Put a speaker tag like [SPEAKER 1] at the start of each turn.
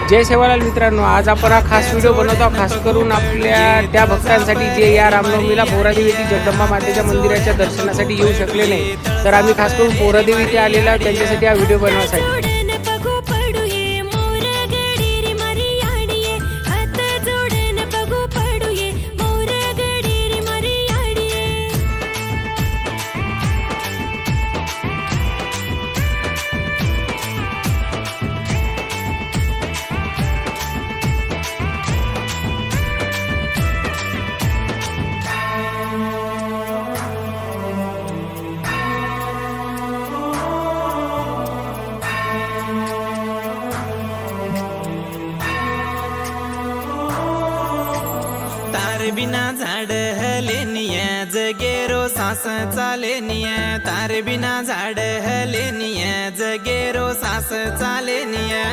[SPEAKER 1] जय सेवालाल मित्रांनो, आज आपण हा खास व्हिडिओ बनवतो खास करून आपल्या त्या भक्तांसाठी जे या रामनवमीला पोहरादेवी येथे जगदंबा मातेच्या मंदिराच्या दर्शनासाठी येऊ शकले नाही. तर आम्ही खास करून पोहरादेवी येथे आलेला त्यांच्यासाठी हा व्हिडिओ बनवण्यासाठी.
[SPEAKER 2] तार बिना झाड हलेनिया जगेरो सास चालेनिया. तार बिना झाड हलेनिया जगेरो सास चालेनिया.